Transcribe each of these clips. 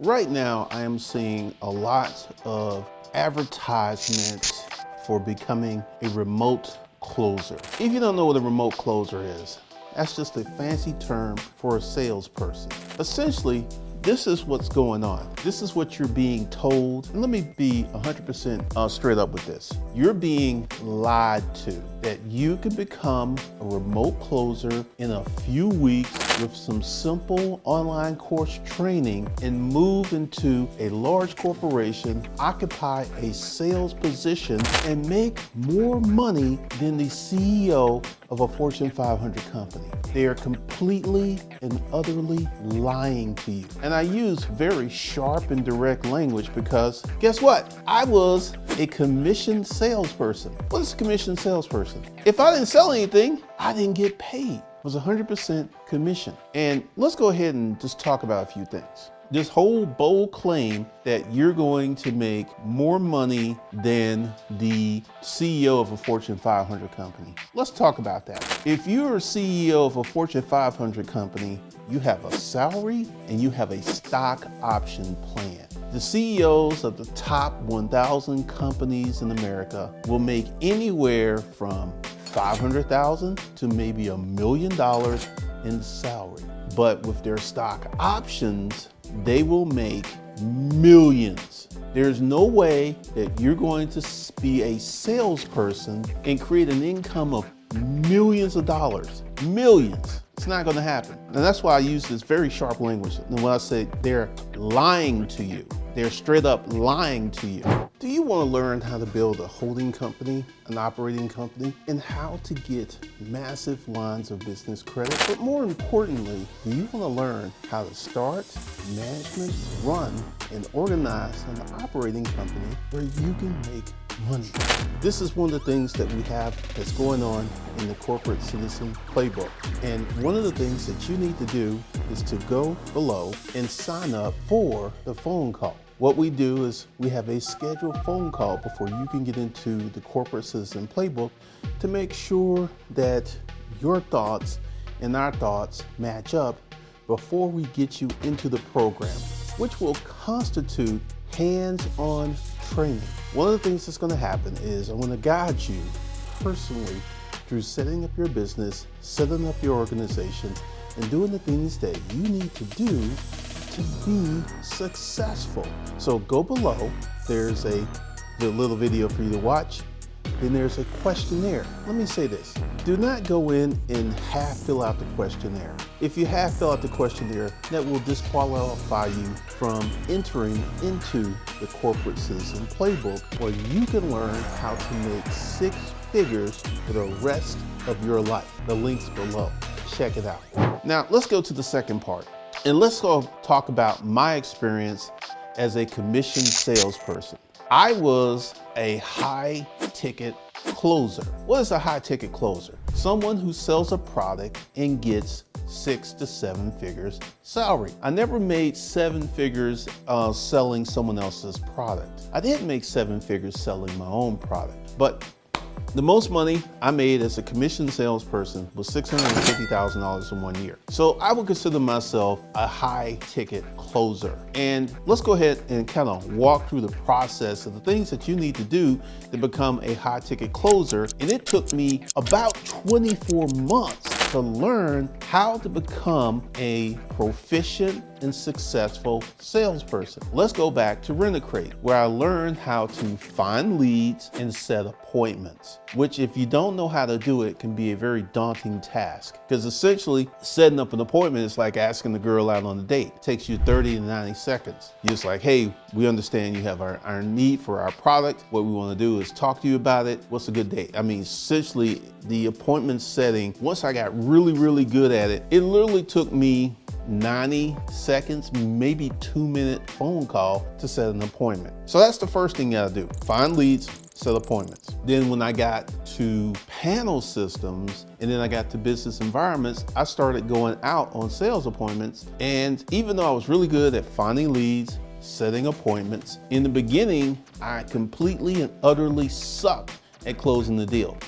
Right now, I am seeing a lot of advertisements for becoming a remote closer. If you don't know what a remote closer is, that's just a fancy term for a salesperson. Essentially, this is what's going on. This is what you're being told. And let me be 100% straight up with this. You're being lied to that you can become a remote closer in a few weeks with some simple online course training and move into a large corporation, occupy a sales position, and make more money than the CEO of a Fortune 500 company. They are completely and utterly lying to you. And I use very sharp and direct language because guess what? I was a commissioned salesperson. What is a commissioned salesperson? If I didn't sell anything, I didn't get paid. It was 100% commission. And let's go ahead and just talk about a few things. This whole bold claim that you're going to make more money than the CEO of a Fortune 500 company. Let's talk about that. If you're a CEO of a Fortune 500 company, you have a salary and you have a stock option plan. The CEOs of the top 1,000 companies in America will make anywhere from $500,000 to maybe $1 million in salary. But with their stock options, they will make millions. There's no way that you're going to be a salesperson and create an income of millions of dollars. Millions. It's not going to happen. And that's why I use this very sharp language. And when I say they're lying to you, they're straight up lying to you. Do you want to learn how to build a holding company, an operating company, and how to get massive lines of business credit? But more importantly, do you want to learn how to start, management, run, and organize an operating company where you can make money? This is one of the things that we have that's going on in the Corporate Citizen Playbook. And one of the things that you need to do is to go below and sign up for the phone call. What we do is we have a scheduled phone call before you can get into the Corporate Citizen Playbook to make sure that your thoughts and our thoughts match up before we get you into the program, which will constitute hands-on training. One of the things that's going to happen is I'm going to guide you personally through setting up your business, setting up your organization, and doing the things that you need to do to be successful. So go below, there's a little video for you to watch. Then there's a questionnaire. Let me say this, do not go in and half fill out the questionnaire. If you half fill out the questionnaire, that will disqualify you from entering into the Corporate Citizen Playbook, where you can learn how to make 6 figures for the rest of your life. The link's below, check it out. Now let's go to the second part. And let's go talk about my experience as a commissioned salesperson. I was a high ticket closer. What is a high ticket closer? Someone who sells a product and gets 6 to 7 figures salary. I never made 7 figures selling someone else's product. I didn't make 7 figures selling my own product, but the most money I made as a commissioned salesperson was $650,000 in 1 year. So I would consider myself a high ticket closer. And let's go ahead and kind of walk through the process of the things that you need to do to become a high ticket closer. And it took me about 24 months to learn how to become a proficient and successful salesperson. Let's go back to Rent-A-Crate, where I learned how to find leads and set appointments, which if you don't know how to do it can be a very daunting task, because essentially setting up an appointment is like asking the girl out on a date. It takes you 30 to 90 seconds. You're just like, hey, we understand you have our need for our product. What we want to do is talk to you about it. What's a good date? I mean, essentially the appointment setting, once I got really good at it, it literally took me 90 seconds, maybe 2-minute phone call to set an appointment. So that's the first thing you gotta do. Find leads, set appointments. Then when I got to panel systems and then I got to business environments, I started going out on sales appointments. And even though I was really good at finding leads, setting appointments, in the beginning, I completely and utterly sucked at closing the deal.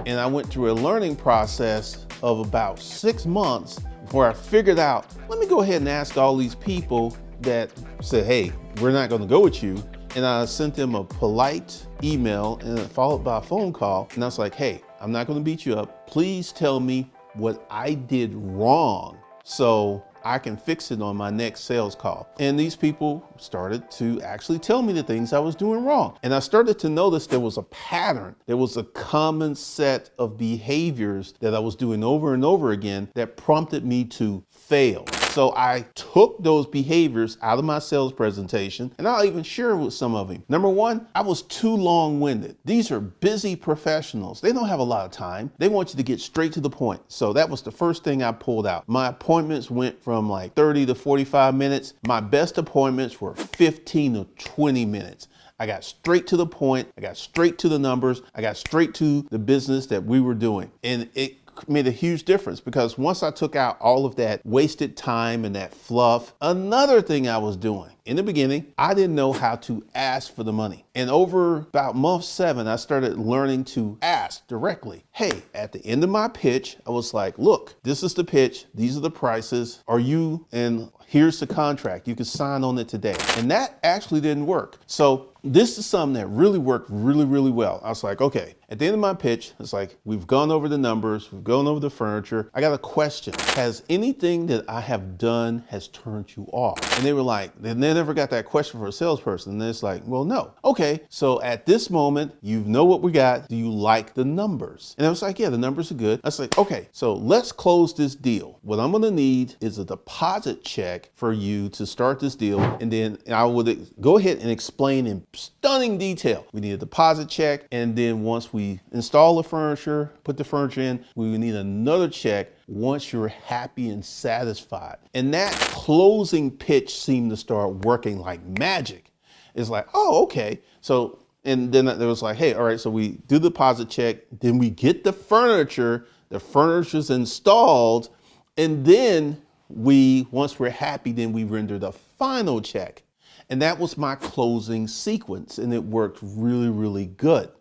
And I went through a learning process of about 6 months where I figured out, let me go ahead and ask all these people that said, hey, we're not gonna go with you. And I sent them a polite email and followed by a phone call. And I was like, hey, I'm not gonna beat you up. Please tell me what I did wrong so I can fix it on my next sales call. And these people started to actually tell me the things I was doing wrong. And I started to notice there was a pattern. There was a common set of behaviors that I was doing over and over again that prompted me to fail. So I took those behaviors out of my sales presentation, and I'll even share with some of them. Number one, I was too long-winded. These are busy professionals. They don't have a lot of time. They want you to get straight to the point. So that was the first thing I pulled out. My appointments went from like 30 to 45 minutes. My best appointments were 15 to 20 minutes. I got straight to the point. I got straight to the numbers. I got straight to the business that we were doing. And it made a huge difference because once I took out all of that wasted time and that fluff, another thing I was doing in the beginning, I didn't know how to ask for the money. And over about month 7, I started learning to ask directly. Hey, at the end of my pitch, I was like, look, this is the pitch. These are the prices. Are you, and here's the contract. You can sign on it today. And that actually didn't work. So this is something that really worked really well. I was like, okay, at the end of my pitch, it's like, we've gone over the numbers, we've gone over the furniture. I got a question. Has anything that I have done has turned you off? And they were like, they never got that question for a salesperson. And it's like, well, no. Okay, so at this moment, you know what we got. Do you like the numbers? And I was like, yeah, the numbers are good. I was like, okay, so let's close this deal. What I'm gonna need is a deposit check for you to start this deal. And then I would go ahead and explain in stunning detail. We need a deposit check. And then once we install the furniture, put the furniture in, we would need another check once you're happy and satisfied. And that closing pitch seemed to start working like magic. It's like, oh, okay. So, and then there was like, hey, all right, so we do the deposit check, then we get the furniture's installed, and then once we're happy, then we render the final check. And that was my closing sequence, and it worked really good.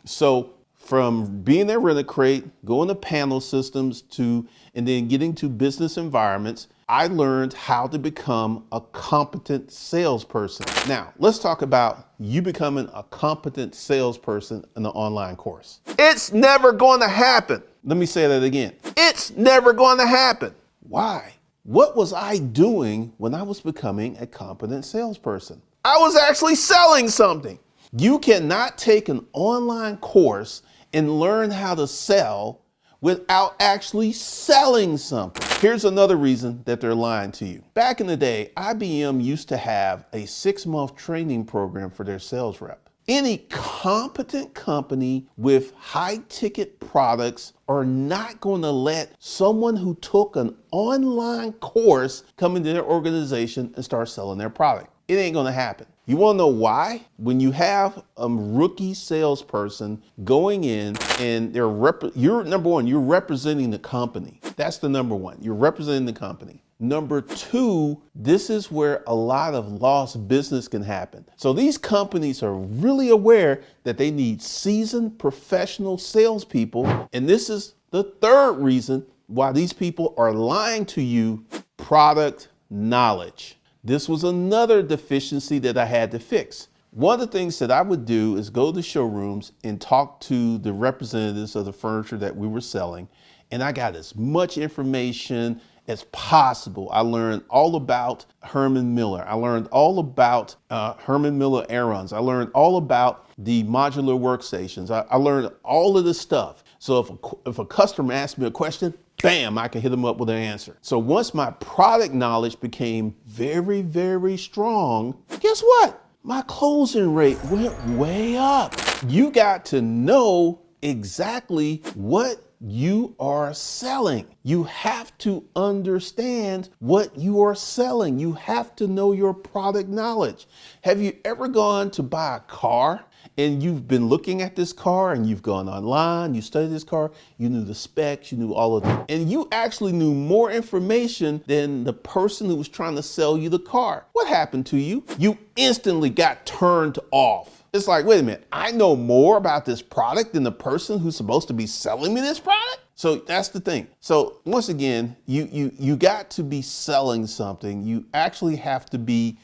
So from being at Rent-A-Crate, going to panel systems and then getting to business environments, I learned how to become a competent salesperson. Now, let's talk about you becoming a competent salesperson in the online course. It's never going to happen. Let me say that again. It's never going to happen. Why? What was I doing when I was becoming a competent salesperson? I was actually selling something. You cannot take an online course and learn how to sell without actually selling something. Here's another reason that they're lying to you. Back in the day, IBM used to have a 6-month training program for their sales rep. Any competent company with high-ticket products are not going to let someone who took an online course come into their organization and start selling their product. It ain't going to happen. You want to know why? When you have a rookie salesperson going in and you're number one, you're representing the company. That's the number one. You're representing the company. Number two, this is where a lot of lost business can happen. So these companies are really aware that they need seasoned professional salespeople. And this is the third reason why these people are lying to you: product knowledge. This was another deficiency that I had to fix. One of the things that I would do is go to showrooms and talk to the representatives of the furniture that we were selling. And I got as much information as possible. I learned all about Herman Miller. I learned all about Herman Miller Aarons. I learned all about the modular workstations. I learned all of this stuff. So if a customer asked me a question, bam, I can hit them up with an answer. So once my product knowledge became very strong, guess what? My closing rate went way up. You got to know exactly what you are selling. You have to understand what you are selling. You have to know your product knowledge. Have you ever gone to buy a car and you've been looking at this car and you've gone online, you studied this car, you knew the specs, you knew all of them, and you actually knew more information than the person who was trying to sell you the car? What happened to you? You instantly got turned off. It's like, wait a minute, I know more about this product than the person who's supposed to be selling me this product? So that's the thing. So once again, you got to be selling something. You actually have to be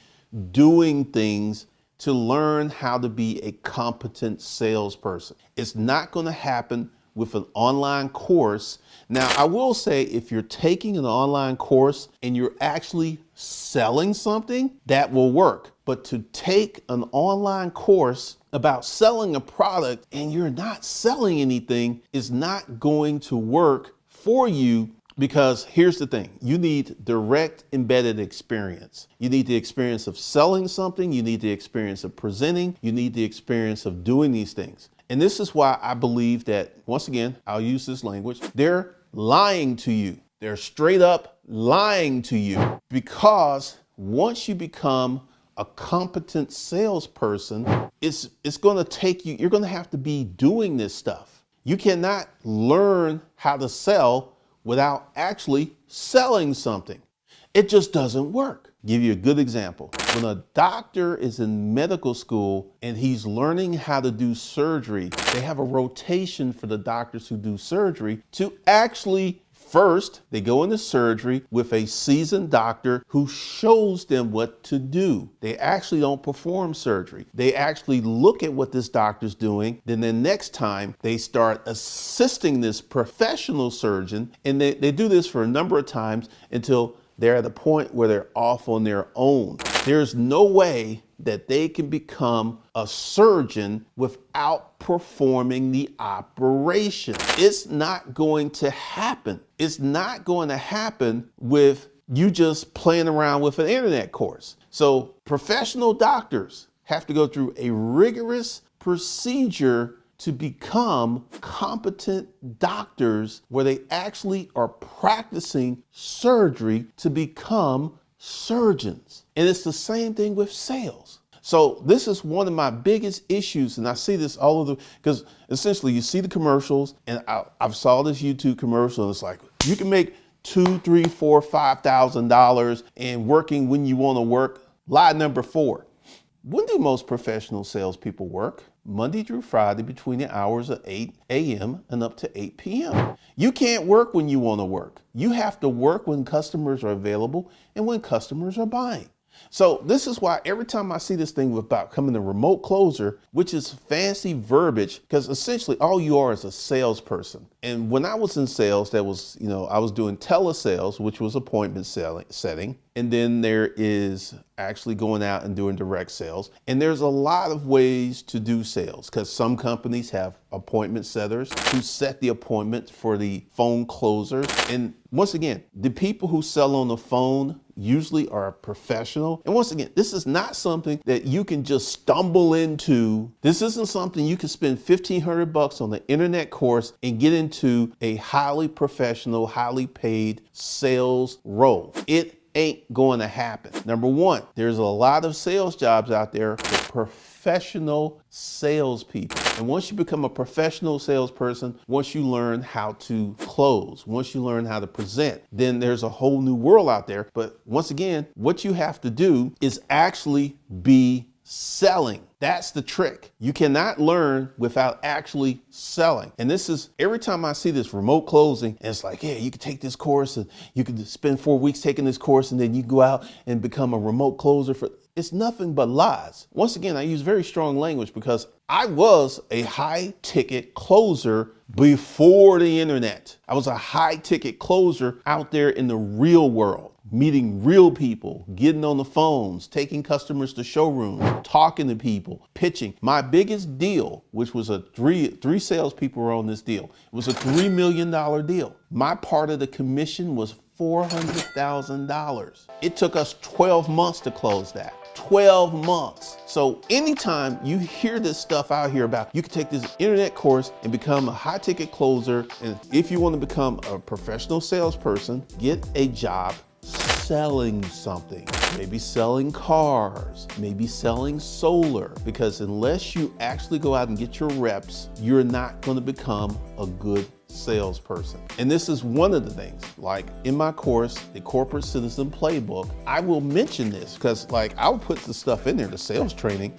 doing things to learn how to be a competent salesperson. It's not going to happen with an online course. Now, I will say if you're taking an online course and you're actually selling something, that will work. But to take an online course about selling a product and you're not selling anything is not going to work for you. Because here's the thing, you need direct embedded experience. You need the experience of selling something, you need the experience of presenting, you need the experience of doing these things. And this is why I believe that, once again, I'll use this language, they're lying to you. They're straight up lying to you, because once you become a competent salesperson, it's going to take you, you're going to have to be doing this stuff. You cannot learn how to sell without actually selling something. It just doesn't work. Give you a good example. When a doctor is in medical school and he's learning how to do surgery, they have a rotation for the doctors who do surgery to actually first, they go into surgery with a seasoned doctor who shows them what to do. They actually don't perform surgery. They actually look at what this doctor's doing. Then the next time they start assisting this professional surgeon, and they do this for a number of times until they're at a point where they're off on their own. There's no way that they can become a surgeon without performing the operation. It's not going to happen. It's not going to happen with you just playing around with an internet course. So professional doctors have to go through a rigorous procedure to become competent doctors where they actually are practicing surgery to become surgeons. And it's the same thing with sales. So this is one of my biggest issues, and I see this all over, because essentially you see the commercials, and I've saw this YouTube commercial, and it's like, you can make $2,000, $3,000, $4,000, $5,000 and working when you want to work. Lie number 4. When do most professional salespeople work? Monday through Friday between the hours of 8 a.m. and up to 8 p.m. You can't work when you want to work. You have to work when customers are available and when customers are buying. So this is why every time I see this thing about becoming a remote closer, which is fancy verbiage, because essentially all you are is a salesperson. And when I was in sales, that was, I was doing telesales, which was appointment setting. And then there is actually going out and doing direct sales. And there's a lot of ways to do sales, because some companies have appointment setters who set the appointment for the phone closers. And once again, the people who sell on the phone usually are professional. And once again, this is not something that you can just stumble into. This isn't something you can spend $1,500 on the internet course and get into a highly professional, highly paid sales role. It ain't going to happen. Number one, there's a lot of sales jobs out there for professional salespeople. And once you become a professional salesperson, once you learn how to close, once you learn how to present, then there's a whole new world out there. But once again, what you have to do is actually be selling. That's the trick. You cannot learn without actually selling. And this is, every time I see this remote closing, and it's like, yeah, you can take this course and you can spend 4 weeks taking this course and then you go out and become a remote closer it's nothing but lies. Once again, I use very strong language because I was a high ticket closer before the internet. I was a high ticket closer out there in the real world, meeting real people, getting on the phones, taking customers to showrooms, talking to people, pitching. My biggest deal, which was three salespeople were on this deal. It was a $3 million deal. My part of the commission was $400,000. It took us 12 months to close that. 12 months. So anytime you hear this stuff out here about you can take this internet course and become a high ticket closer, and if you want to become a professional salesperson, get a job selling something, maybe selling cars, maybe selling solar, because unless you actually go out and get your reps, you're not going to become a good salesperson. And this is one of the things, like in my course, the Corporate Citizen Playbook, I will mention this because I'll put the stuff in there, the sales training.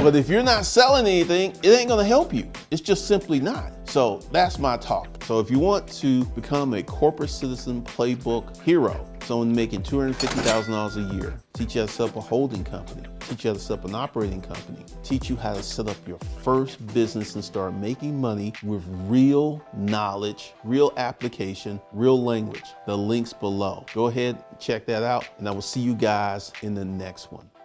But if you're not selling anything, it ain't gonna help you. It's just simply not. So that's my talk. So if you want to become a corporate citizen playbook hero, someone making $250,000 a year, teach you how to set up a holding company, teach you how to set up an operating company, teach you how to set up your first business and start making money with real knowledge, real application, real language. The link's below. Go ahead, check that out, and I will see you guys in the next one.